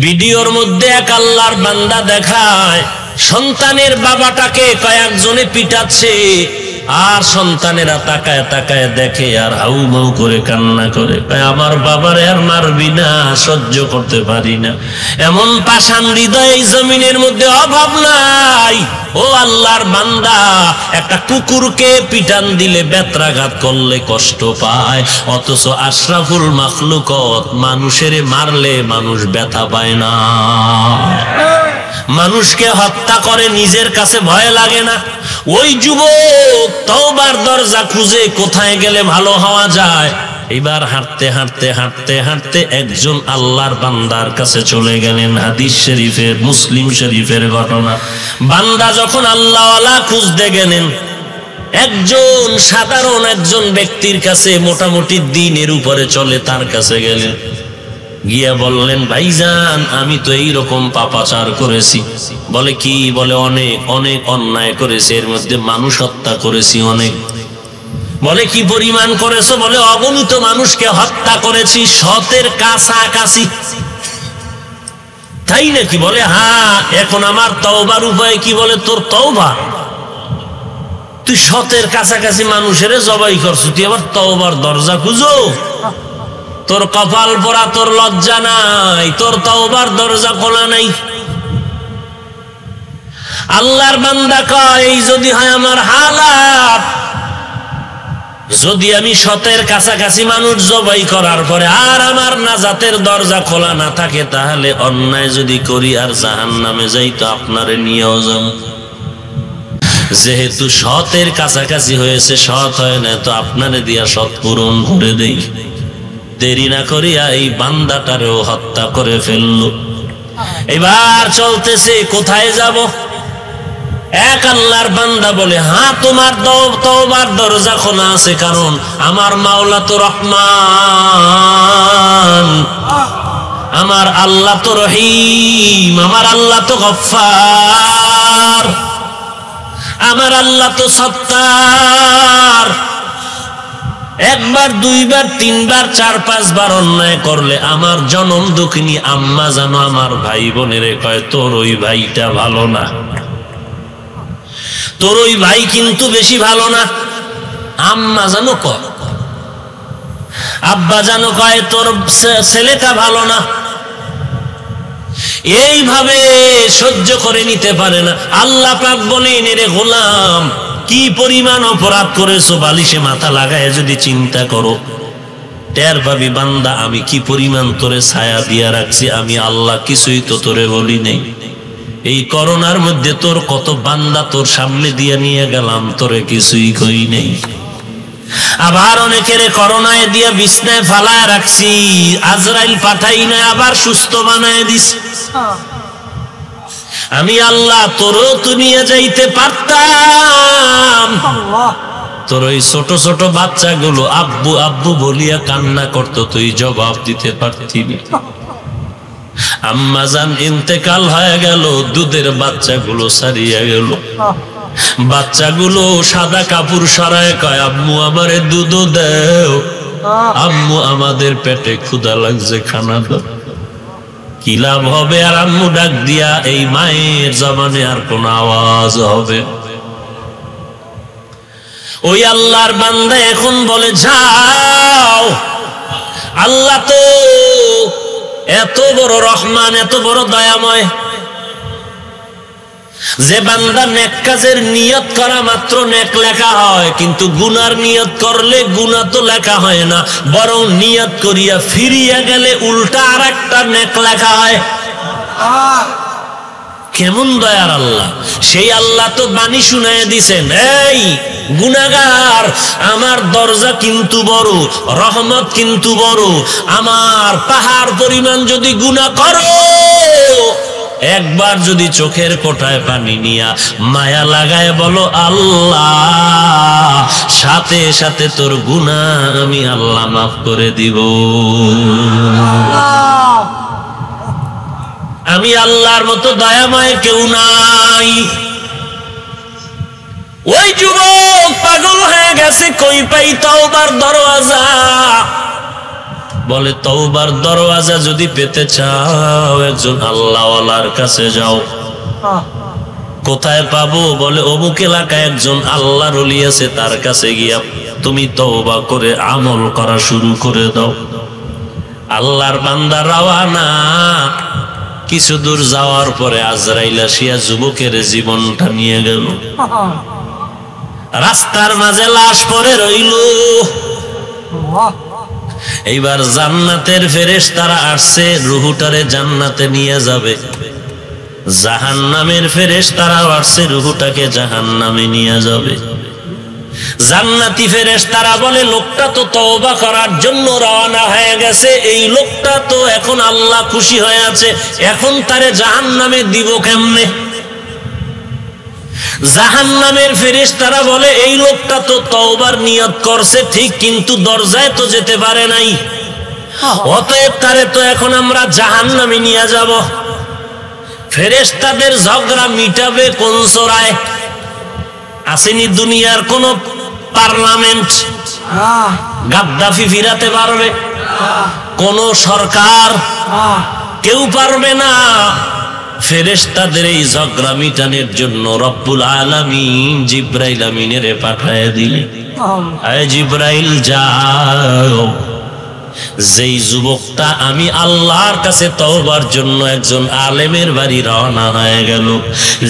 ভিডিওর মধ্যে এক আল্লাহর বান্দা দেখায় সন্তানের বাবাটাকে কয়েকজনে পিটাচ্ছে, আর সন্তানেরা তাকায় তাকায় দেখে আর হাউ মাউ করে কান্না করে, আমার বাবারে আর মারবি না, সহ্য করতে পারি না। এমন পাষাণ হৃদয় এই জমিনের মধ্যে অভাব নাই। ও আল্লাহর বান্দা, একটা কুকুরকে পিটান দিলে, বেত্রাঘাত করলে কষ্ট পায়, অথচ আশরাফুল মাখলুকত মানুষের মারলে মানুষ ব্যথা পায় না। মানুষকে হত্যা করে নিজের কাছে ভয় লাগে না। ওই যুবক তওবার দরজা খুঁজে কোথায় গেলে ভালো হওয়া যায়। এবার হাঁটতে হাঁটতে হাঁটতে হাঁটতে একজন আল্লাহর বান্দার কাছে চলে গেলেন। হাদিস শরীফের, মুসলিম শরীফের ঘটনা। বান্দা যখন আল্লাহওয়ালা খুঁজতে গেলেন, একজন সাধারণ একজন ব্যক্তির কাছে, মোটামুটি দিনের উপরে চলে, তার কাছে গেলেন। গিয়া বললেন, ভাইজান আমি তো এইরকম পাপাচার করেছি। বলে কি? বলে অনেক অনেক অন্যায় করেছি, এর মধ্যে মানুষ হত্যা করেছি অনেক। বলে কি পরিমাণ করেছো? বলে অগণিত মানুষকে হত্যা করেছি, শতের কাছাকাছি। তাই নাকি? বলে হ্যাঁ। এখন আমার তওবার উপায় কি? বলে তোর তওবা, তুই শতের কাছাকাছি মানুষের জবাই করছো, তুই আবার তওবার দরজা খুঁজো? তোর কপাল পোড়া, তোর লজ্জা নাই, তোর তওবার দরজা খোলা নাই। আল্লাহর বান্দা কয়, এই যদি হয় আমার হালাত, যদি আমি শতের কাছাকাছি মানুষ জবাই করার পরে আর আমার নাজাতের দরজা খোলা না থাকে, তাহলে অন্যায় যদি করি আর জাহান্নামে যাই, তো আপনারে নিয়েও যাব। যেহেতু শতের কাছাকাছি হয়েছে, শত হয় না, তো আপনারে দিয়া শত পূরণ করে দেই। দেরি না করিয়া এই বান্দাটারেও হত্যা করে ফেললো। এবার চলতেছে, কোথায় যাব? এক আল্লাহর বান্দা বলে, হ্যাঁ তোমার তওবার দরজা খোলা আছে, কারণ আমার মাওলা তো রহমান, আমার আল্লাহ তো রহিম, আমার আল্লাহ তো গফফার, আমার আল্লাহ তো সত্তার। একবার, দুইবার, তিনবার, চার পাঁচবার অন্যায় করলে আমার জনম দুঃখিনী আম্মা জানো আমার ভাই বোনেরে কয়, তোর ওই ভাইটা ভালো না, তোর ওই ভাই কিন্তু বেশি ভালো না। আম্মা জানো কয়, আব্বা জানো কয়, তোর ছেলেটা ভালো না। এইভাবে সহ্য করে নিতে পারে না। আল্লাহ পাক বলেন, রে গোলাম, কি পরিমাণ অপরাধ করেছো, বালিশে মাথা লাগায় যদি চিন্তা করো, টের পাবি বান্দা আমি কি পরিমাণ তোরে ছায়া দিয়া রাখছি। আমি আল্লাহ কিছুই তো তোরে বলি নেই। এই করোনার মধ্যে তোর কত বান্দা তোর সামনে দিয়ে নিয়ে গেলাম, তোরে কিছুই কই নেই। আবার অনেকের করোনায় দিয়া বিছনায় ফালায় রাখছি, আজরাইল পাঠাই না, আবার সুস্থ বানায় দিস। আমি আল্লাহ তোরও তো নিয়ে যাইতে পারতাম। তোর ওই ছোট ছোট বাচ্চাগুলো আব্বু আব্বু বলিয়া কান্না করতো, তুই জবাব দিতে পারতি না। আম্মাজান ইন্তেকাল হয়ে গেল, দুধের বাচ্চাগুলো সারিয়া গেল। বাচ্চাগুলো সাদা কাপড় সরায় কয়, আম্মু আমারে দুধ দেও, আম্মু আমাদের পেটে ক্ষুধা লাগছে, খানা দাও। কি লাভ হবে? আর আম্মু ডাক দিয়া, এই মায়ের জবানে আর কোন আওয়াজ হবে? ওই আল্লাহর বান্দা এখন বলে, যাও, আল্লাহ তো এত বড় রহমান, এত বড় দয়াময়, যে বান্দা নেক কাজের নিয়ত করা মাত্র নেক লেখা হয়, কিন্তু গুনার নিয়ত করলে গুনাহ তো লেখা হয় না, বরং নিয়ত করিয়া ফিরিয়া গেলে উল্টা আর একটা নেক লেখা হয়। কেমন দয়ার আল্লাহ! সেই আল্লাহ তো বাণী শুনাইয়া দিছেন, এই গুনাহগার, আমার দরজা কিন্তু বড়, রহমত কিন্তু বড়। আমার পাহাড় পরিমাণ যদি গুনাহ করো, একবার যদি চোখের কোটায় পানি নিয়া মায়া লাগায় বলো আল্লাহ, সাথে সাথে তোর গুনাহ আমি আল্লাহ মাফ করে দিব। আমি আল্লাহর মতো দয়াময় কেউ নাই। ওই যুবক পাগল হয়ে গেছে, কই পাই তওবার দরওয়াজা। বলে তওবার দরওয়াজা যদি পেতে চাও একজন আল্লাহওয়ালার কাছে যাও। কোথায় পাবো? বলে অমুক এলাকায় একজন আল্লাহর ওলি আছে, তার কাছে গিয়া তুমি তওবা করে আমল করা শুরু করে দাও। আল্লাহর বান্দা রওয়ানা। কিছু দূর যাওয়ার পরে আজরাইল আসিয়া যুবকের জীবনটা নিয়ে গেল। রাস্তার মাঝে লাশ পড়ে রইল। এইবার জান্নাতের ফেরেশতারা আসছে, রুহুটারে জান্নাতে নিয়ে যাবে। জাহান্নামের ফেরেশতারাও আসছে, রুহুটাকে জাহান্নামে নিয়ে যাবে। জান্নাতি ফেরেশতারা বলে লোকটা তো তওবা করার জন্য রওনা হয়ে গেছে, এই লোকটা তো এখন আল্লাহ খুশি হয়ে আছে, এখন তারে জাহান্নামে দিব কেমনে? জাহান্নামের ফেরেশতারা বলে এই লোকটা তো তওবার নিয়ত করছে ঠিক, কিন্তু দরজায় তো যেতে পারে নাই, অতএব তারে তো এখন আমরা জাহান্নামে নিয়ে যাব। ফেরেশতাদের ঝগড়া মিটাবে কোন চোরায়? আসেনি দুনিয়ার কোন পার্লামেন্ট গাদ্দাফি ফিরাতে পারবে? কোন সরকার? কেউ পারবে না। ফেরেশতাদের এই ঝগড়া মিটানোর জন্য রব্বুল আলামিন জিবরাইল আমিনের পাঠায় দিলেন। আয় জিবরাইল যাও, যেই যুবকটা আমি আল্লাহর কাছে তওবার জন্য একজন আলেমের বাড়ি রওনা হয়ে গেল,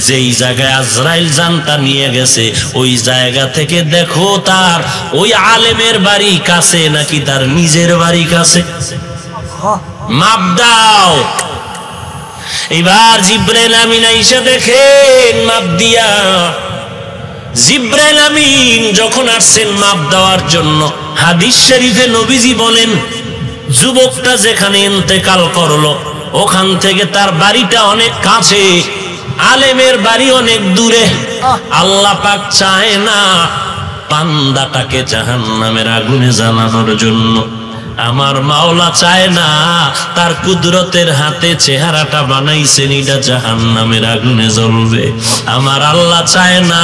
যেই জায়গায় আজরাইল জানটা নিয়ে গেছে ওই জায়গা থেকে দেখো তার ওই আলেমের বাড়ি কাছে নাকি তার নিজের বাড়ি কাছে, মাপ দাও। এবার জিবরাইল আমিন আইসা দেখেন মাপ দিয়া। জিবরাইল আমিন যখন আসছেন মাপ দেওয়ার জন্য, হাদিস শরীফে নবীজি বলেন যুবকটা যেখানে ইন্তেকাল করলো ওখান থেকে তার বাড়িটা অনেক কাছে, আলেমের বাড়ি অনেক দূরে। আল্লাহ পাক চায় না বান্দাটাকে জাহান্নামের আগুনে জ্বালানোর জন্য। আমার মাওলা চায় না তার কুদরতের হাতে চেহারাটা বানাইছেন এটা জাহান্নামের আগুনে জ্বলবে। আমার আল্লাহ চায় না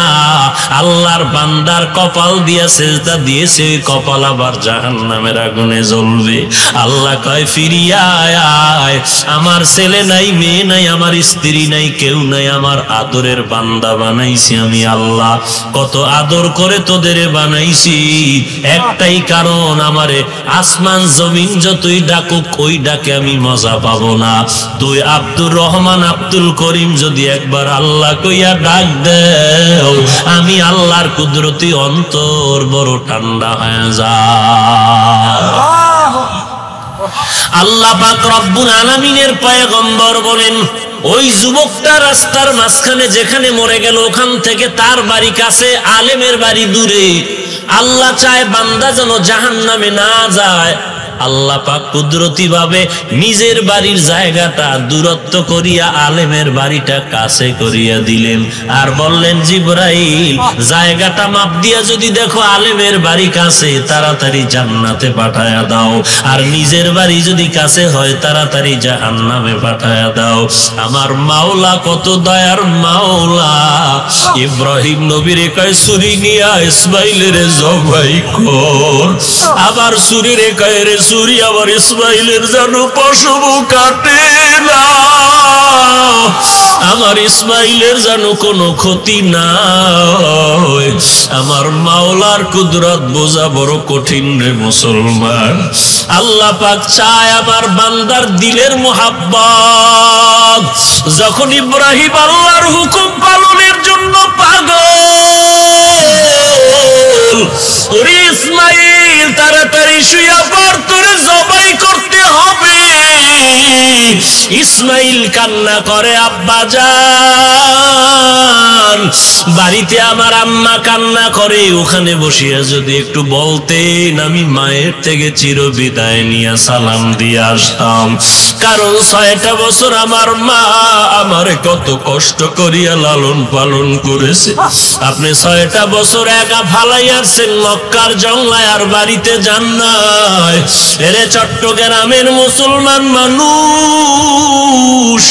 আল্লাহর বান্দার কপাল দিয়া সেজদা দিয়েছে কপাল আবার জাহান্নামের আগুনে জ্বলবে। আল্লাহ কয় ফিরিয়া আয়, আমার ছেলে নাই, মেয়ে নাই, আমার স্ত্রী নাই, কেউ নাই, আমার আদরের বান্দা বানাইছি আমি আল্লাহ। কত আদর করে তোদের বানাইছি, একটাই কারণ আমারে আসমান জমিন যতই ডাকুক ওই ডাকে আমি মজা পাবো না। তুই আব্দুর রহমান আব্দুল করিম যদি একবার আল্লাহ কইয়া ডাক দেও, আমি আল্লাহর কুদরতি অন্তর বড় ঠান্ডা হয়ে যায়। আল্লাহ পাক রব্বুল আলামিনের পয়গম্বর বলেন ওই যুবকটা রাস্তার মাঝখানে যেখানে মরে গেল ওখান থেকে তার বাড়ি কাছে, আলেমের বাড়ি দূরে। আল্লাহ চায় বান্দা যেন জাহান্নামে না যায়। আল্লাহ পাক কুদরতি ভাবে নিজের বাড়ির জায়গাটা দূরত্ব করিয়া আলেমের বাড়িটা কাছে করিয়া দিলেন, আর বললেন জিবরাইল জায়গাটা মাপ দিয়া যদি দেখো আলেমের বাড়ি কাছে, তাড়াতাড়ি জান্নাতে পাঠায়া দাও, আর নিজের বাড়ি যদি কাছে হয় তাড়াতাড়ি জাহান্নামে পাঠায়া দাও। আমার মাওলা কত দয়ার মাওলা, ইব্রাহিম নবীরে কয় ছুরি নিয়া ইসমাইলের জবাই কর, আবার ছুরি রে কয় রে ছুরি আবার ইসমাইলের যেন পশম কাটে না, আমার ইসমাইলের যেন কোনো ক্ষতি না। আমার মাওলার কুদরত বোঝা বড় কঠিন রে মুসলমান। আল্লাহ পাক চায় আমার বান্দার দিলের মোহাব্বত। যখন ইব্রাহিম আল্লাহর হুকুম পালনের জন্য পাগল, ওরে ইসমাইল তাড়াতাড়ি শুইয়া পড়, তোরে জবাই করতে হবে। ইসমাইল কান্না করে আব্বা জান, বাড়িতে আমার আম্মা কান্না করে, ওখানে বসিয়া যদি একটু বলতেন আমি মায়ের থেকে চির বিদায় নিয়ে সালাম দিয়ে আসতাম। কারণ 6টা বছর আমার মা আমারে কত কষ্ট করিয়া লালন পালন করেছে। আপনি 6টা বছর একা ফালাই আসছেন মক্কার জংলায়, আর বাড়িতে যান নাই। এরে চট্টগ্রামের মুসলমান মানুষ,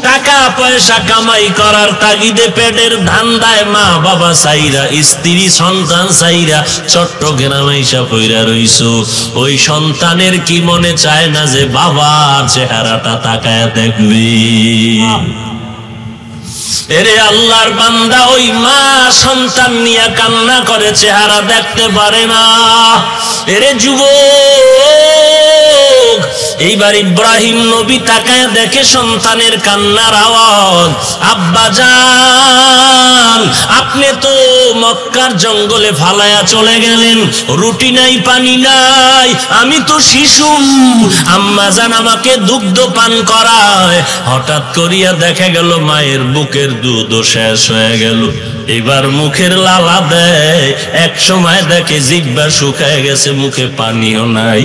টাকা টাকা পয়সা কামাই করার তাগিদে পেটের ধান্দায় মা বাবা সাইরা, স্ত্রী সন্তান সাইরা চট্টগ্রামে এসে পইরা রইছো। ওই সন্তানের কি মনে চায় না যে বাবার চেহারাটা তাকায় দেখবে? এরে আল্লাহর বান্দা, ওই মা সন্তান নিয়ে কান্না করে, চেহারা দেখতে পারে না। এরে যুবক, এইবার ইব্রাহিম নবী তাকায় দেখে সন্তানের কান্নার আওয়াজ। আব্বা জান, আপনি তো মক্কার জঙ্গলে ফালায়া চলে গেলেন, রুটি নাই পানি নাই, আমি তো শিশু, আম্মা জান আমাকে দুগ্ধ পান করায়। হঠাৎ করিয়া দেখা গেল মায়ের বুকের দুধও শেষ হয়ে গেল। এবার মুখের লালা দেয়, এক সময় দেখে জিহ্বা শুকায় গেছে, মুখে পানিও নাই।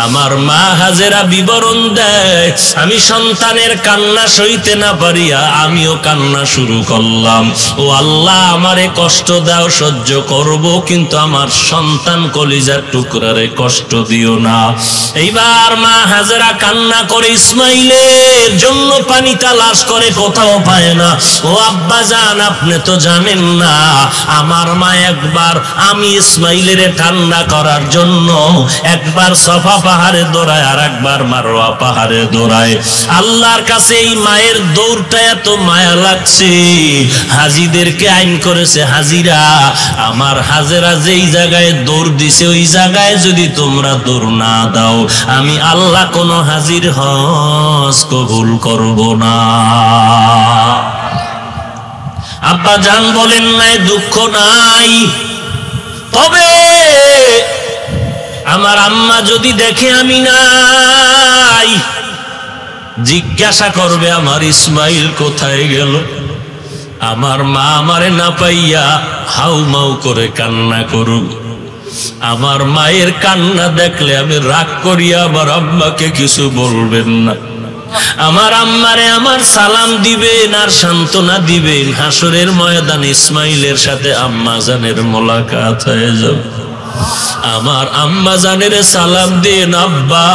আমার মা হাজেরা বিবরণ দেয়, আমি সন্তানের কান্না সইতে না পারিয়া আমিও কান্না শুরু করলাম। ও আল্লাহ, আমারে কষ্ট দাও, সহ্য করব, কিন্তু আমার সন্তান কলিজার টুকরারে কষ্ট দিও না। এইবার মা হাজেরা কান্না করে, ইসমাইলের জন্য পানি তালাশ করে, কোথাও পায় না। ও আব্বা জান, আপনি তো জানেন না, আমার মা একবার আমি ইসমাইলের ঠান্ডা করার জন্য একবার সফা পাহাড়ে দৌড়ায়, আর একবার মারওয়া পাহাড়ে দৌড়ায়। আল্লাহর কাছে এই মায়ের দৌড়টা এত মায়া লাগছে, হাজিদেরকে আইন করেছে, হাজিরা আমার হাজেরা যেই জায়গায় দৌড় দিছে ওই জায়গায় যদি তোমরা দৌড় না দাও, আমি আল্লাহ কোন হাজির হজ কবুল করব না। আব্বা জান বলেন, নাই দুঃখ নাই, তবে আমার আম্মা যদি দেখে আমি নাই, জিজ্ঞাসা করবে আমার ইসমাইল কোথায় গেল। আমার মা আমারে না পাইয়া হাউমাউ করে কান্না করুক। আমার মায়ের কান্না দেখলে আমি রাগ করিয়া আমার আম্মাকে কিছু বলবেন না। আমার আম্মারে আমার সালাম দিবেন আর সান্ত্বনা দিবেন। হাসরের ময়দান ইসমাইলের সাথে আম্মা জানের মোলাকাত হয়ে যাবে। আমার আম্মা জানের সালাম দেন আব্বা,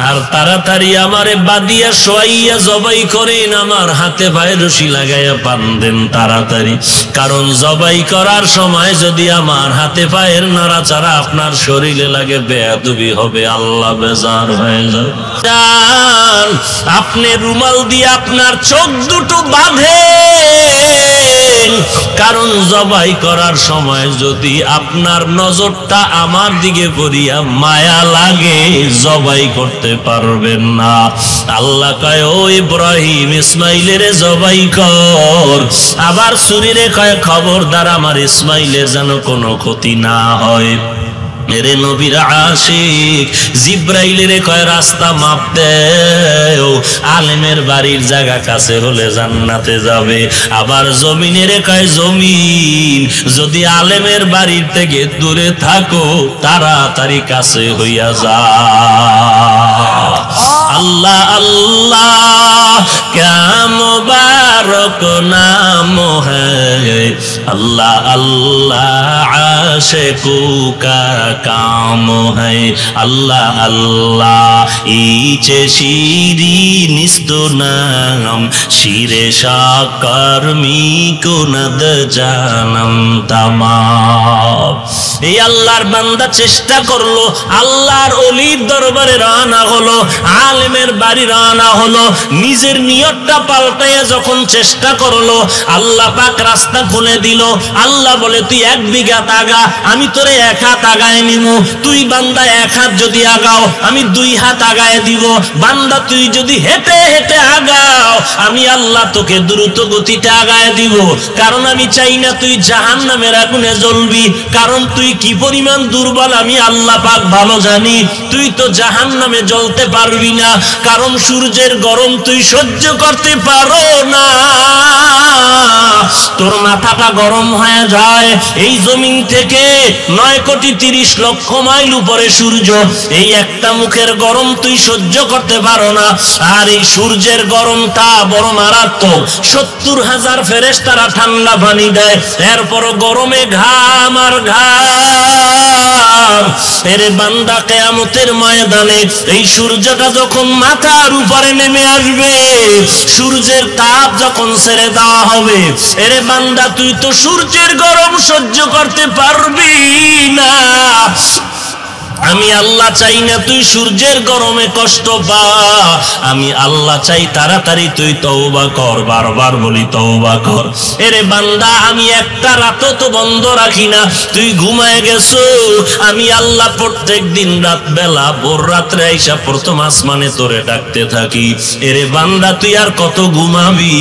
আর তাড়াতাড়ি আমারে বাদিয়া শোয়াইয়া জবাই করেন, আমার হাতে পায়ে রশি লাগাইয়া বাঁধেন তাড়াতাড়ি, কারণ জবাই করার সময় যদি আমার হাতে পায়ের নাড়াচাড়া আপনার শরীরে লাগে বেয়াদবি হবে, আল্লাহ বেজার হয়ে যাবে। আপনি রুমাল দিয়ে আপনার চোখ দুটো বাঁধেন, কারণ জবাই করার সময় যদি আপনার নজরটা আমার দিকে পড়িয়া মায়া লাগে, জবাই করতে পারবেন না। আল্লাহ কয়, ও ইব্রাহিম, ইসমাইলের জবাই কর। আবার শরীরে কয়, খবরদার আমার ইসমাইলের যেন কোনো ক্ষতি না হয়। মেরে নবীর আশিক জিব্রাইলের কয়, রাস্তা মাপ দেও, আলেমের বাড়ির জায়গা কাছে হলে জান্নাতে যাবে। আবার জমিনের কয়, জমিন যদি আলেমের বাড়ির থেকে দূরে থাকো, তাড়াতাড়ি কাছে হইয়া যা। আল্লাহ আল্লাহ ক্যা মুবারক নাম হ্যায়, আল্লাহ আল্লাহ আশিকু কা কাম হ্যায়, আল্লাহ আল্লাহ ইচে শিরি নিস্ত নাম, শিরে সাকার মি কুনদ জানম তামাম। এই আল্লাহর বান্দা চেষ্টা করলো, আল্লাহর ওলির দরবারে রওনা হলো, আলেমের বাড়ি রওনা হলো, নিজের নিয়তটা পাল্টাইয়া যখন চেষ্টা করলো, আল্লাহ পাক রাস্তা খুলে দিল। আল্লাহ বলে, তুই 1 বিঘা আগা, আমি তোরে 1 হাত আগায় নিব। তুই বান্দা 1 হাত যদি আগাও, আমি 2 হাত আগায় দিব। বান্দা তুই যদি হেঁটে হেঁটে আগাও, আমি আল্লাহ তোকে দ্রুত গতিতে আগায় দিব। কারণ আমি চাই না তুই জাহান্নামের আগুনে জ্বলবি, কারণ তুই কি পরিমাণ দুর্বল আমি আল্লাহ পাক ভালো জানি। তুই তো জাহান্নামে জ্বলতে পারবি না, কারণ সূর্যের গরম তুই সহ্য করতে পারো না, তোর মাথাটা গরম হয়ে যায়। এই জমিন থেকে 9,30,00,000 মাইল উপরে সূর্য, এই একটা মুখের গরম তুই সহ্য করতে পারো না। আর এই সূর্যের গরমটা বড় মারাত্মক। 70,000 ফেরেশতারা ঠান্ডা পানি দেয়, এরপর গরমে ঘাম আর ঘাম। এরে বান্দা, কিয়ামতের ময়দানে এই সূর্যটা যখন মাথার উপরে নেমে আসবে, সূর্যের তাপ যখন ছেড়ে দেওয়া হবে, এরে বান্দা তুই তো সূর্যের গরম সহ্য করতে পারবি না। আমি আল্লাহ চাই না তুই সূর্যের গরমে কষ্ট পা, আমি আল্লাহ চাই তাড়াতাড়ি তুই তওবা কর। বারবার বলি তওবা কর। এরে বান্দা, আমি একটা রাতও তো বন্ধ রাখি না, তুই ঘুমায় গেছো, আমি আল্লাহ প্রত্যেক দিন রাত বেলা ভোর রাত্রে আইসা প্রথম আসমানে তোরে ডাকতে থাকি। এরে বান্দা, তুই আর কত ঘুমাবি?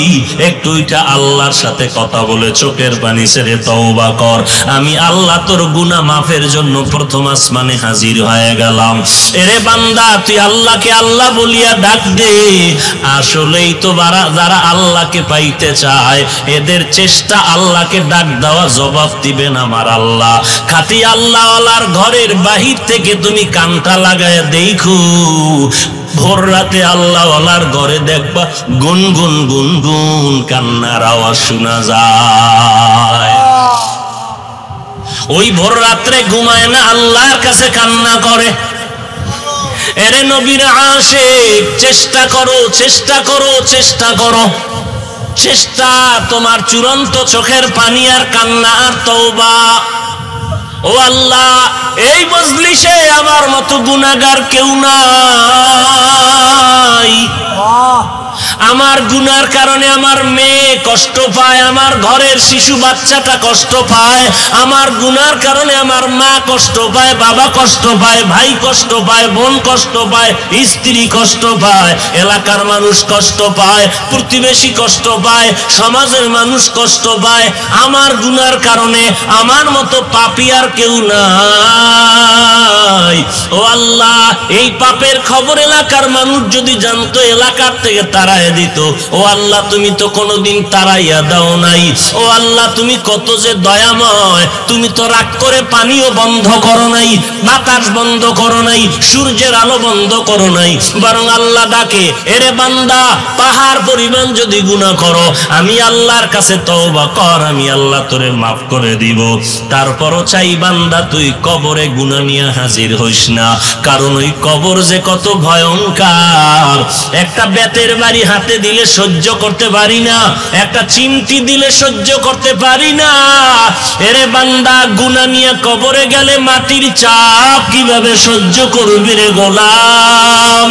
একটু এটা আল্লাহর সাথে কথা বলে চোখের পানি ছেড়ে তওবা কর। আমি আল্লাহ তোর গুনাহ মাফের জন্য প্রথম আসমানে হাজির হয়ে গেলাম। এরে বান্দা, তুই আল্লাহকে আল্লাহ বলিয়া ডাক দে। আসলেই তো যারা আল্লাহকে পাইতে চায়, এদের চেষ্টা আল্লাহকে ডাক দেওয়া, জবাব দিবেন আমার আল্লাহ। খাঁটি আল্লাহওয়ালার ঘরের বাহির থেকে তুমি কানটা লাগায় দেখো, ভোর রাতে আল্লাহওয়ালার ঘরে দেখবা গুনগুন গুনগুন কান্নার আওয়াজ শোনা যায়। ওই ভোর রাত্রে ঘুমায় না, আল্লাহর কাছে কান্না করে। এরে নবীর আশিক, চেষ্টা করো, চেষ্টা করো, চেষ্টা করো, চেষ্টা। তোমার চূড়ান্ত চোখের পানি আর কান্না আর তওবা। ও আল্লাহ, এই মজলিসে আমার মতো গুনাহগার কেউ নাই। আমার গুনার কারণে আমার মেয়ে কষ্ট পায়, আমার ঘরের শিশু বাচ্চাটা কষ্ট পায়, আমার গুনার কারণে আমার মা কষ্ট পায়, বাবা কষ্ট পায়, ভাই কষ্ট পায়, বোন কষ্ট পায়, স্ত্রী কষ্ট পায়, এলাকার মানুষ কষ্ট পায়, প্রতিবেশী কষ্ট পায়, সমাজের মানুষ কষ্ট পায়। আমার গুনার কারণে আমার মতো পাপী আর কেউ নাই। ও আল্লাহ, এই পাপের খবর এলাকার মানুষ যদি জানতো, এলাকার থেকে তারাই দিত। ও আল্লাহ, তুমি তো কোনোদিন তারাইয়া দাও নাই। ও আল্লাহ, তুমি কত যে দয়াময়, তুমি তো রাগ করে পানিও বন্ধ করো নাই, বাতাস বন্ধ করো নাই, সূর্যের আলো বন্ধ করো নাই, বরং আল্লাহ ডাকে, এরে বান্দা, পাহাড় পরিমাণ যদি গুনাহ করো, আমি আল্লাহর কাছে তওবা কর, আমি আল্লাহ তোরে মাফ করে দিব। তারপরও চাই বান্দা, তুই কবরে গুনাহ নিয়ে হাজির হইস না, কারণ ওই কবর যে কত ভয়ঙ্কর। একটা বেতের বাড়ি হাতে দিলে সহ্য করতে পারি না, একটা চিমটি দিলে সহ্য করতে পারি না। এরে বান্দা, গুনাহ নিয়ে কবরে গেলে মাটির চাপ কিভাবে সহ্য করবি রে গোলাম?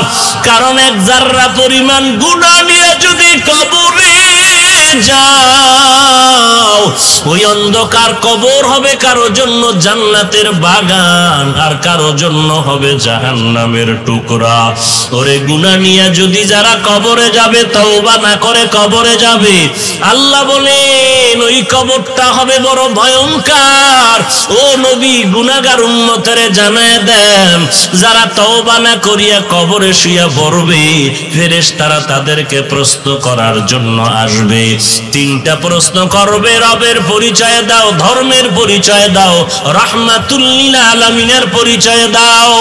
কারণ এক জাররা পরিমাণ গুনাহ নিয়ে যদি কবরে যাও, ওই অন্ধকার কবর হবে কারো জন্য জান্নাতের বাগান, আর কারো জন্য হবে জাহান্নামের টুকরা। ওরে গুনাহ নিয়ে যদি যারা কবরে যাবে, তওবা না করে কবরে যাবে, আল্লাহ বলেন ওই কবরটা হবে বড় ভয়ঙ্কর। ও নবী, গুনাহগার উম্মতের জানায় দেন, যারা তওবা না করিয়া কবরে শুইয়া পড়বে, ফেরেশতারা তাদেরকে প্রশ্ন করার জন্য আসবে। তিনটা প্রশ্ন করবে, রবের পরিচয় দাও, ধর্মের পরিচয় দাও, রাহমাতুল লিল আলামিনের পরিচয় দাও।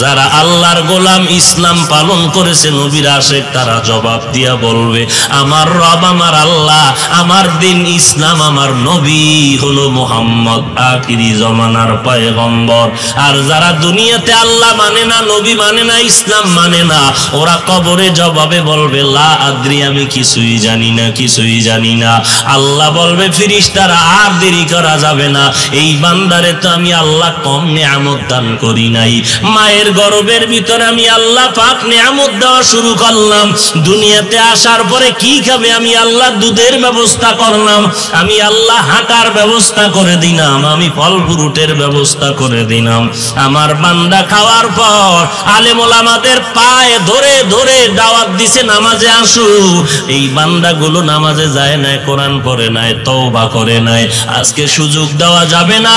যারা আল্লাহর গোলাম, ইসলাম পালন করেছে, নবীর আশিক, তারা জবাব দিয়া বলবে, আমার রব, আমার আল্লাহ, আমার দিন ইসলাম, আমার নবী হলো মুহাম্মদ, আখিরি জমানার পয়গম্বর। আর যারা দুনিয়াতে আল্লাহ মানে না, নবী মানে না, ইসলাম মানে না, ওরা কবরে জবাবে বলবে, লা আদ্রি, আমি কিছুই জানি না, কিছুই জানি না। আল্লাহ বলবে, ফেরেশতারা, আর দেরি করা যাবে না, এই বান্দারে তো আমি আল্লাহ কম নিয়ামত দান করি নাই। মায়ের গর্ভের ভিতরে আমি আল্লাহ পাক নিয়ামত দেওয়া শুরু করলাম, দুনিয়াতে আসার পরে কি খাবে আমি আল্লাহ দুধের ব্যবস্থা করলাম, আমি আল্লাহ হাঁটার ব্যবস্থা করে দিলাম, আমি ফল ফ্রুটের ব্যবস্থা করে দিলাম। আমার বান্দা খাওয়ার পর আলেম ওলামাদের পায়ে ধরে ধরে দাওয়াত দিছে, নামাজে আসো। এই বান্দাগুলো নামাজে যায় না, কোরআন পড়ে নাই, তওবা করে নাই। আজকে সুযোগ দেওয়া যাবে না।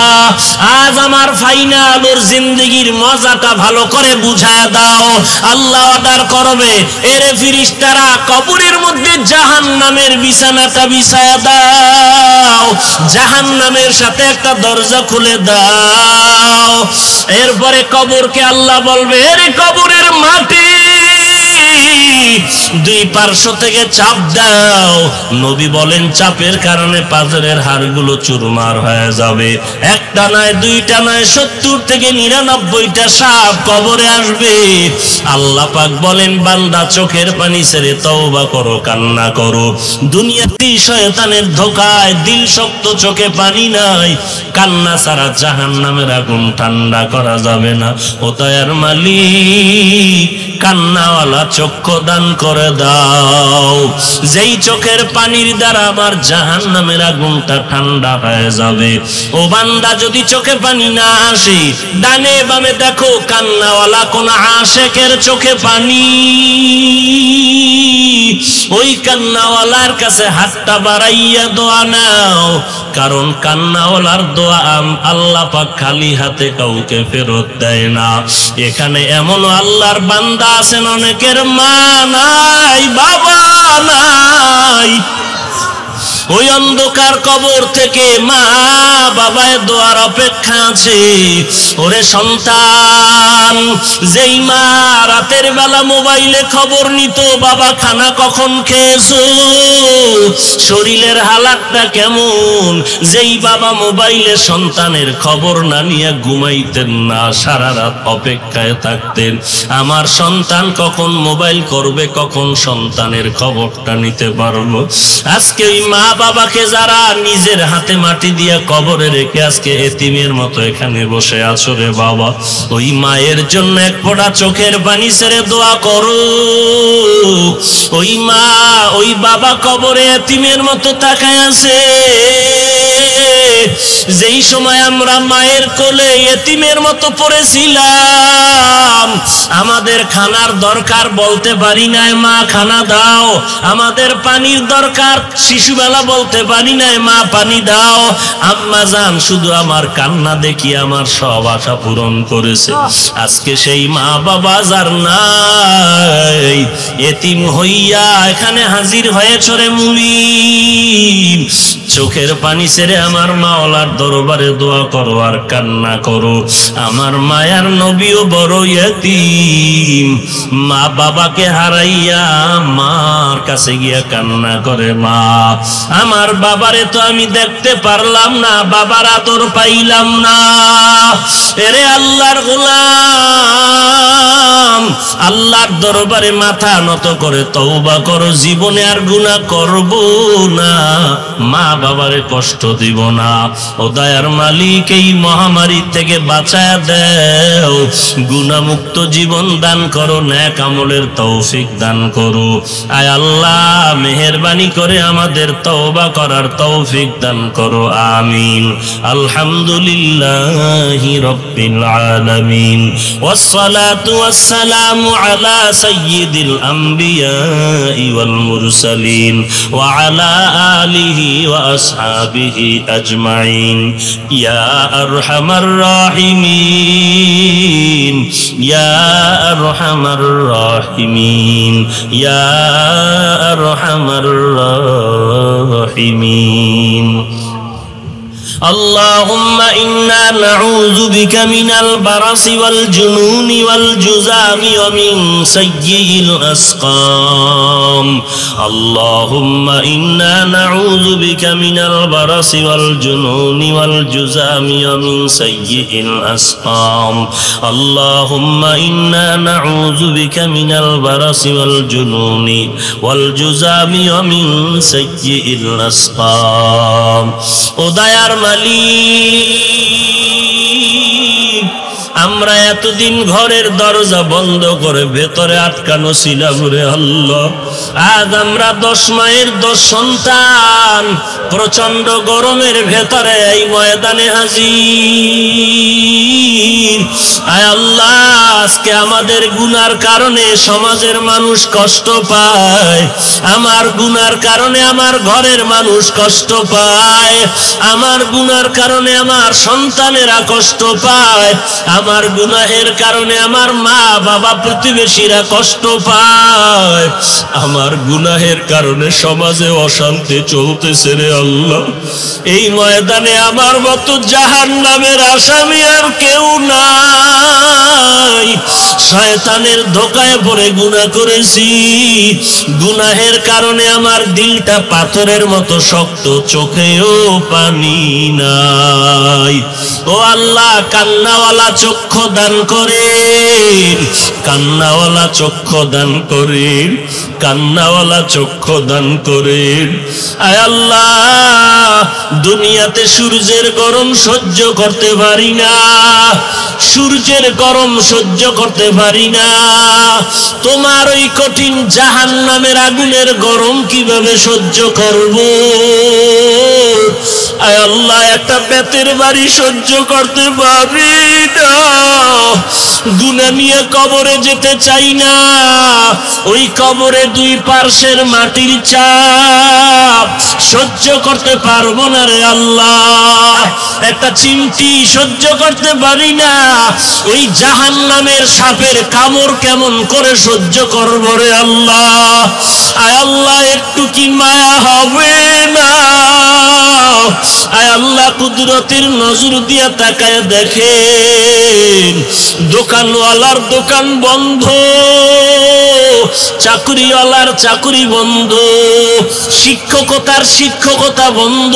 আজ আমার ফাইনাল, ওর জিন্দেগির মজাটা ভালো করে বুঝায় দাও। আল্লাহ অর্ডার করবে, এরে ফেরেশতারা, কবরের মধ্যে জাহান্নামের বিছানাটা বিছায়া দাও, জাহান্নামের সাথে একটা দরজা খুলে দাও। এরপরে কবরকে আল্লাহ বলবে, এরে কবরের মাটি, দুই পার্শ্ব থেকে চাপ দাও। নবী বলেন চাপের কারণে পাজরের হাড়গুলো চুরমার হয়ে যাবে। একটা নয়, দুইটা নয়, 70 থেকে 99টা সাপ কবরে আসবে। আল্লাহ পাক বলেন বান্দা চোখের পানি ছেড়ে তওবা করো, কান্না করো। দুনিয়াতে শয়তানের ধোকায় দিল শক্ত, চোখে পানি নাই, কান্না ছাড়া জাহান্নামের আগুন ঠান্ডা করা যাবে না। ও দয়ার মালিক, কান্নাওয়ালা চক্ষু দান করে দাও, যেই চোখের পানির দ্বারা আমার জাহান্নামের আগুনটা ঠান্ডা হয়ে যাবে। ও বান্দা, যদি চোখে পানি না আসে, ডানে বামে দেখো কান্নাওয়ালা কোন আশেকের চোখে পানি, ওই কান্নাওয়ালার কাছে হাতটা বাড়াইয়া দোয়া নাও, কারণ কান্নাওয়ালার দোয়া আল্লাহ পাক খালি হাতে কাউকে ফেরত দেয় না। এখানে এমন আল্লাহর বান্দা আছেন অনেকের মা নাই, বাবা নাই, ওই অন্ধকার কবর থেকে মা বাবায় দোয়ার অপেক্ষা আছে। ওরে সন্তান, যেই মা রাতের বেলা মোবাইলে খবর নিত বাবা খানা কখন খেয়েছো, শরীরের হালাতটা কেমন, যেই বাবা মোবাইলে সন্তানের খবর না নিয়ে ঘুমাইতেন না, সারা রাত অপেক্ষায় থাকতেন আমার সন্তান কখন মোবাইল করবে, কখন সন্তানের খবরটা নিতে পারবো। আজকে ওই মা বাবাকে যারা নিজের হাতে মাটি দিয়ে কবরে রেখে আজকে এতিমের মতো এখানে বসে আছো রে বাবা, ওই মায়ের জন্য এক ফোঁটা চোখের পানি ছেড়ে দোয়া করো। ওই মা ওই বাবা কবরে এতিমের মতো তাকায় আছে। যেই সময় আমরা মায়ের কোলে এতিমের মতো পড়েছিলাম, আমাদের খানার দরকার বলতে পারি নাই মা খানা দাও, আমাদের পানির দরকার শিশুবেলা বলতে পারি নাই মা পানি দাও। আম্মা জান শুধু আমার কান্না দেখি আমার সব আশা পূরণ করেছে। আজকে সেই মা বাবা যার নাই, এতিম হইয়া এখানে হাজির হয়েছ রে মুমিন, চোখের পানি ছেড়ে আমার মাওলার দরবারে দোয়া করো আর কান্না করো। আমার মায়ার নবীও বড় এতিম, মা বাবাকে হারাইয়া মার কাছে গিয়া কান্না করে, মা আমার বাবারে তো আমি দেখতে পারলাম না, বাবার আদর পাইলাম না। এরে আল্লাহর গোলাম, আল্লাহর দরবারে মাথা নত করে তওবা করো, জীবনে আর গুনাহ করব না, মা বাবারে কষ্ট দিব না। ও দয়ার মালিক, এই মহামারী থেকে বাঁচায়া দেও, গুনাহমুক্ত জীবন দান করো, নেক আমলের তৌফিক দান করো। আয় আল্লাহ, মেহেরবানি করে আমাদের তওবা করার তৌফিক দান করো, আমিন। আলহামদুলিল্লাহি রাব্বিল আলামিন, ওয়াসসালাতু ওয়াসসালামু আলা সাইয়্যিদিল আমবিয়াই ওয়াল মুরসালিন ওয়া আলা আলিহি ওয়া আসহাবিহি আজমাইন। ইয়া আরহামার রাহিমিন, ইয়া আরহামার রাহিমিন, ইয়া আরহামার রাহিমিন। اللهم إنا نعوذ بك من البرص والجنون والجذام ومن سيء الأسقام. اللهم إنا نعوذ بك من البرص والجنون والجذام ومن سيء الأسقام. اللهم إنا نعوذ بك من البرص والجنون والجذام ومن سيء الأسقام. উদয়ার মালিক, আমরা এতদিন ঘরের দরজা বন্ধ করে ভেতরে আটকানো ছিলাম রে আল্লাহ। আজ আমরা 10 মায়ের 10 সন্তান প্রচন্ড গরমের ভেতরে এই ময়দানে হাজির। আয় আল্লাহ, আজকে আমাদের গুনার কারণে সমাজের মানুষ কষ্ট পায়, আমার গুনার কারণে আমার ঘরের মানুষ কষ্ট পায়, আমার গুনার কারণে আমার সন্তানেরা কষ্ট পায়, আমার আমার গুনাহের কারণে আমার মা বাবা প্রতিবেশীরা কষ্ট পায়, আমার গুনাহের কারণে সমাজে অশান্তি চলতেছে রে আল্লাহ। এই ময়দানে আমার মতো জাহান্নামের আসামি আর কেউ নাই। শয়তানের ধোঁকায় পড়ে গুনাহ করেছি, গুনাহের কারণে আমার দিলটা পাথরের মতো শক্ত, চোখেও পানি নাই। ও আল্লাহ, কান্নাওয়ালা চক্ষু দান করেন, কান্নাওয়ালা চক্ষু দান করেন, কান্নাওয়ালা চক্ষু দান করেন। আয় আল্লাহ, দুনিয়াতে সূর্যের গরম সহ্য করতে পারি না, সূর্যের গরম সহ্য করতে পারি না, তোমার ওই কঠিন জাহান্নামের আগুনের গরম কিভাবে সহ্য করব? আয় আল্লাহ, একটা বেতের বাড়ি সহ্য করতে পারি না, গুনাহ নিয়ে কবরে যেতে চাই না, ওই কবরে দুই পার্শ্বের মাটির চাপ সহ্য করতে পারবো না রে আল্লাহ। একটা চিমটি সহ্য করতে পারি না, ওই জাহান্নামের সাপের কামড় কেমন করে সহ্য করবো রে আল্লাহ। আয় আল্লাহ, একটু কি মায়া হবে না? আয় আল্লাহ, কুদরতের নজর দিয়া তাকায় দেখেন, দোকানওয়ালার দোকান বন্ধ, চাকরিওয়ালার চাকরি বন্ধ, শিক্ষকতার শিক্ষকতা বন্ধ,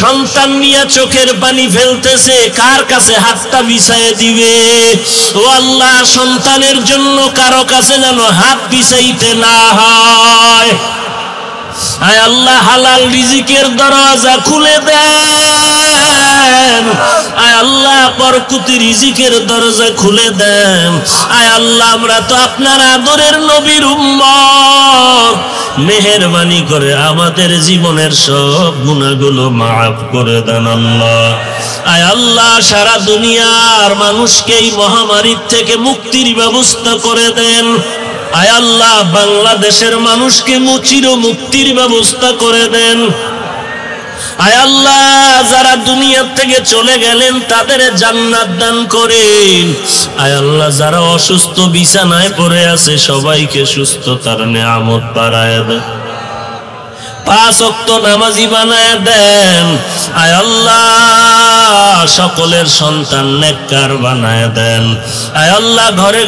সন্তান নিয়ে চোখের পানি ফেলতেছে, কার কাছে হাতটা বিছায় দিবে? ও আল্লাহ, সন্তানের জন্য কারো কাছে যেন হাত বিছাইতে না হয়। আয় আল্লাহ, হালাল রিজিকের দরজা খুলে দেন। আয় আল্লাহ, বরকতি রিজিকের দরজা খুলে দেন। আয় আল্লাহ, আমরা তো আপনার আদরের নবীর উম্মত, মেহেরবানি করে আমাদের জীবনের সব গুনাহগুলো মাফ করে দেন আল্লাহ। আয় আল্লাহ, সারা দুনিয়ার মানুষকে এই মহামারীর থেকে মুক্তির ব্যবস্থা করে দেন। আয় আল্লাহ, বাংলাদেশের মানুষকে চির মুক্তির ব্যবস্থা করে দেন। আয় আল্লাহ, যারা দুনিয়া থেকে চলে গেলেন তাদের জান্নাত দান করেন। আয় আল্লাহ, যারা অসুস্থ বিছানায় পড়ে আছে সবাইকে সুস্থতার নেয়ামত বাড়ায় দেন, 5 ওয়াক্ত নামাজি বানায় দেন। আয় আল্লাহ, সকলের সন্তান নেককার বানায় দেন। আয় আল্লাহ, ঘরে